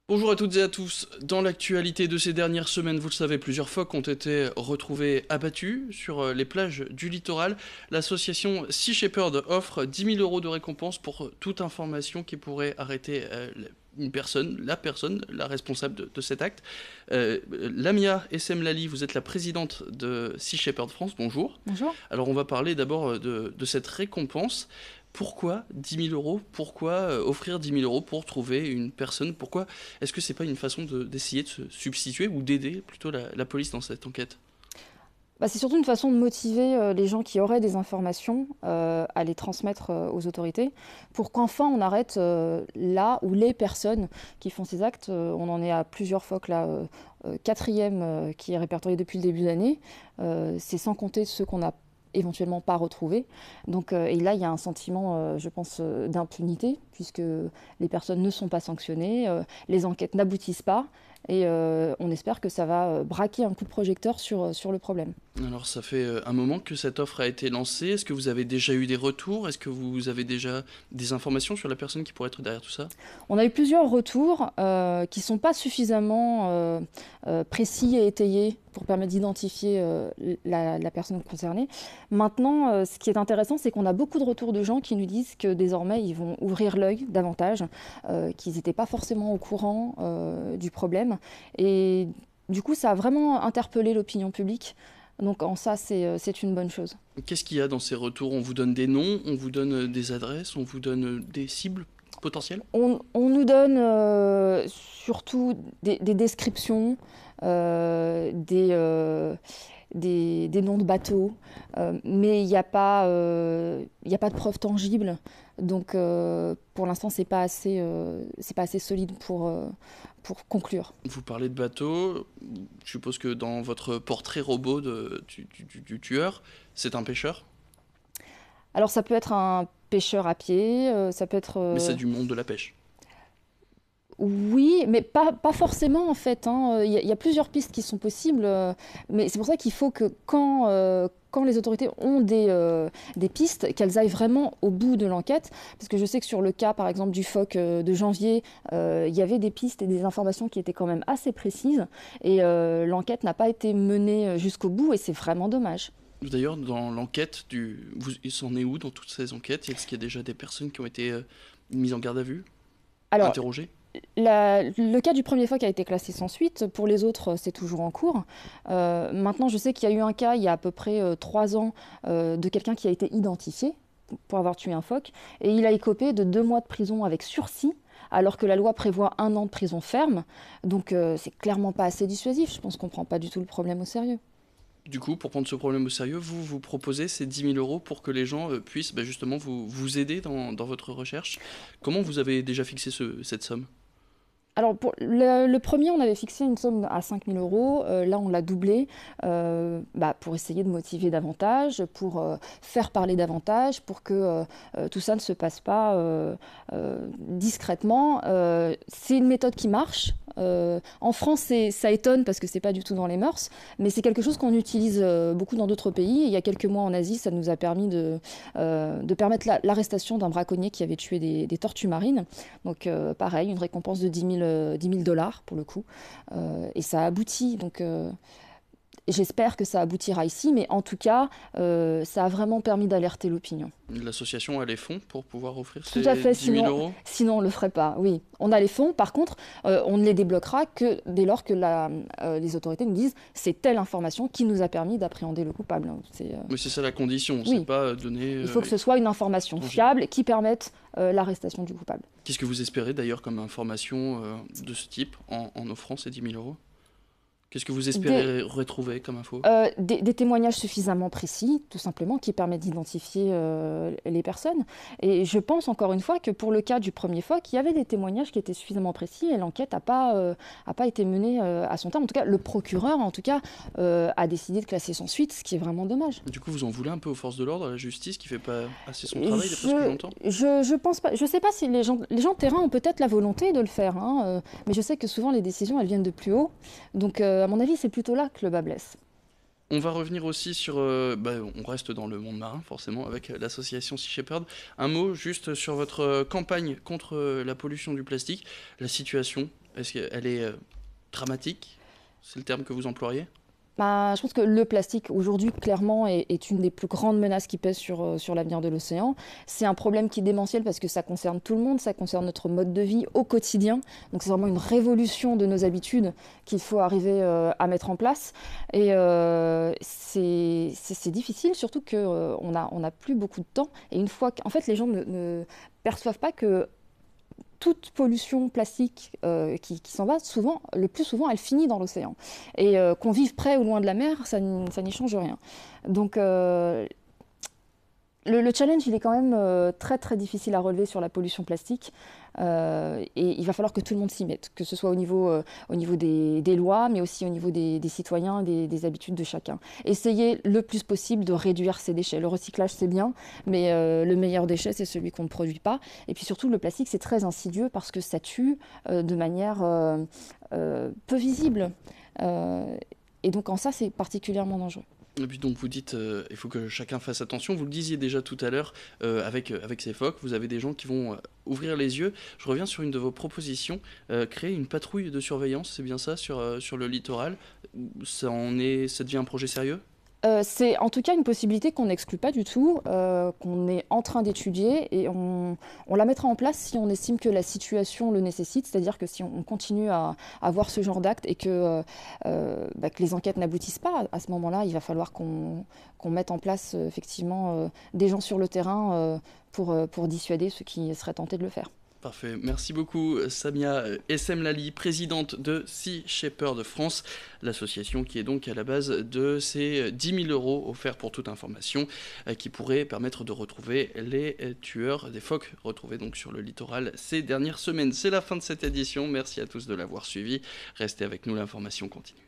Bonjour à toutes et à tous. Dans l'actualité de ces dernières semaines, vous le savez, plusieurs phoques ont été retrouvés abattus sur les plages du littoral. L'association Sea Shepherd offre 10 000 € de récompense pour toute information qui pourrait arrêter la responsable de cet acte. Lamia Essemlali, vous êtes la présidente de Sea Shepherd France. Bonjour. Bonjour. Alors on va parler d'abord de cette récompense. Pourquoi 10 000 €? Pourquoi offrir 10 000 € pour trouver une personne? Pourquoi est-ce que c'est pas une façon d'essayer de se substituer ou d'aider plutôt la police dans cette enquête? C'est surtout une façon de motiver les gens qui auraient des informations à les transmettre aux autorités pour qu'enfin on arrête là où les personnes qui font ces actes, on en est à plusieurs phoques là, quatrième qui est répertorié depuis le début de l'année, c'est sans compter ceux qu'on a éventuellement pas retrouvés. Donc, et là, il y a un sentiment, je pense, d'impunité, puisque les personnes ne sont pas sanctionnées, les enquêtes n'aboutissent pas, et on espère que ça va braquer un coup de projecteur sur le problème. Alors ça fait un moment que cette offre a été lancée. Est-ce que vous avez déjà eu des retours? Est-ce que vous avez déjà des informations sur la personne qui pourrait être derrière tout ça? On a eu plusieurs retours qui ne sont pas suffisamment précis et étayés pour permettre d'identifier la personne concernée. Maintenant, ce qui est intéressant, c'est qu'on a beaucoup de retours de gens qui nous disent que désormais, ils vont ouvrir l'œil davantage, qu'ils n'étaient pas forcément au courant du problème. Et du coup, ça a vraiment interpellé l'opinion publique. Donc en ça, c'est une bonne chose. Qu'est-ce qu'il y a dans ces retours? On vous donne des noms, on vous donne des adresses, on vous donne des cibles potentielles? On nous donne surtout des descriptions, des noms de bateaux, mais il n'y a pas de preuves tangibles. Donc pour l'instant, c'est pas assez solide pour conclure. Vous parlez de bateau, je suppose que dans votre portrait robot du tueur, c'est un pêcheur? Alors ça peut être un pêcheur à pied, ça peut être... Mais c'est du monde de la pêche. Oui, mais pas forcément en fait, hein. Il y a plusieurs pistes qui sont possibles, mais c'est pour ça qu'il faut que quand les autorités ont des pistes, qu'elles aillent vraiment au bout de l'enquête. Parce que je sais que sur le cas, par exemple, du phoque de janvier, il y avait des pistes et des informations qui étaient quand même assez précises. Et l'enquête n'a pas été menée jusqu'au bout et c'est vraiment dommage. D'ailleurs, dans l'enquête, il s'en est où dans toutes ces enquêtes? Est-ce qu'il y a déjà des personnes qui ont été mises en garde à vue, Alors, interrogées? le cas du premier phoque a été classé sans suite. Pour les autres, c'est toujours en cours. Maintenant, je sais qu'il y a eu un cas il y a à peu près 3 ans de quelqu'un qui a été identifié pour avoir tué un phoque. Et il a écopé de 2 mois de prison avec sursis, alors que la loi prévoit 1 an de prison ferme. Donc, c'est clairement pas assez dissuasif. Je pense qu'on ne prend pas du tout le problème au sérieux. Du coup, pour prendre ce problème au sérieux, vous proposez ces 10 000 € pour que les gens puissent justement vous aider dans votre recherche. Comment vous avez déjà fixé cette somme? Alors, pour le premier, on avait fixé une somme à 5 000 €. Là, on l'a doublé pour essayer de motiver davantage, pour faire parler davantage, pour que tout ça ne se passe pas discrètement. C'est une méthode qui marche. En France, ça étonne parce que c'est pas du tout dans les mœurs, mais c'est quelque chose qu'on utilise beaucoup dans d'autres pays. Et il y a quelques mois en Asie, ça nous a permis de permettre l'arrestation d'un braconnier qui avait tué des tortues marines. Donc pareil, une récompense de 10 000 $ pour le coup. Et ça aboutit. Donc j'espère que ça aboutira ici, mais en tout cas, ça a vraiment permis d'alerter l'opinion. L'association a les fonds pour pouvoir offrir Tout ces à fait, 10 000 €? sinon on ne le ferait pas, oui. On a les fonds, par contre, on ne les débloquera que dès lors que les autorités nous disent c'est telle information qui nous a permis d'appréhender le coupable. Mais c'est ça la condition, Oui. c'est pas donner... Il faut que ce soit une information fiable qui permette l'arrestation du coupable. Qu'est-ce que vous espérez d'ailleurs comme information de ce type en offrant ces 10 000 €? Qu'est-ce que vous espérez retrouver comme info? Des témoignages suffisamment précis, tout simplement, qui permettent d'identifier les personnes. Et je pense encore une fois que pour le cas du premier phoque, il y avait des témoignages qui étaient suffisamment précis et l'enquête n'a pas été menée à son terme. En tout cas, le procureur a décidé de classer sans suite, ce qui est vraiment dommage. Du coup, vous en voulez un peu aux forces de l'ordre, à la justice, qui fait pas assez son travail, d'après ce que j'entends? Je pense pas. Je sais pas si les gens de terrain ont peut-être la volonté de le faire, hein, mais je sais que souvent les décisions elles viennent de plus haut. Donc à mon avis, c'est plutôt là que le bas blesse. On va revenir aussi sur... on reste dans le monde marin, forcément, avec l'association Sea Shepherd. Un mot juste sur votre campagne contre la pollution du plastique. La situation Est-ce qu'elle est dramatique? C'est le terme que vous employez? Bah, je pense que le plastique, aujourd'hui, clairement, est une des plus grandes menaces qui pèsent sur l'avenir de l'océan. C'est un problème qui est démentiel parce que ça concerne tout le monde, ça concerne notre mode de vie au quotidien. Donc c'est vraiment une révolution de nos habitudes qu'il faut arriver à mettre en place. Et c'est difficile, surtout qu'on a plus beaucoup de temps. Et une fois qu'en fait, les gens ne perçoivent pas que toute pollution plastique qui s'en va, souvent, le plus souvent, elle finit dans l'océan. Et qu'on vive près ou loin de la mer, ça n'y change rien. Donc le challenge, il est quand même très très difficile à relever sur la pollution plastique. Et il va falloir que tout le monde s'y mette, que ce soit au niveau des lois, mais aussi au niveau des citoyens, des habitudes de chacun. Essayer le plus possible de réduire ces déchets. Le recyclage, c'est bien, mais le meilleur déchet, c'est celui qu'on ne produit pas. Et puis surtout, le plastique, c'est très insidieux parce que ça tue de manière peu visible. Et donc en ça, c'est particulièrement dangereux. Et puis donc vous dites, il faut que chacun fasse attention. Vous le disiez déjà tout à l'heure avec ces phoques, vous avez des gens qui vont ouvrir les yeux. Je reviens sur une de vos propositions, créer une patrouille de surveillance, c'est bien ça, sur le littoral. Ça devient un projet sérieux? C'est en tout cas une possibilité qu'on n'exclut pas du tout, qu'on est en train d'étudier et on la mettra en place si on estime que la situation le nécessite, c'est-à-dire que si on continue à avoir ce genre d'acte et que les enquêtes n'aboutissent pas, à ce moment-là, il va falloir qu'on mette en place effectivement des gens sur le terrain pour dissuader ceux qui seraient tentés de le faire. Parfait. Merci beaucoup Samia Essemlali, présidente de Sea Shepherd France, l'association qui est donc à la base de ces 10 000 € offerts pour toute information qui pourrait permettre de retrouver les tueurs des phoques retrouvés donc sur le littoral ces dernières semaines. C'est la fin de cette édition. Merci à tous de l'avoir suivi. Restez avec nous, l'information continue.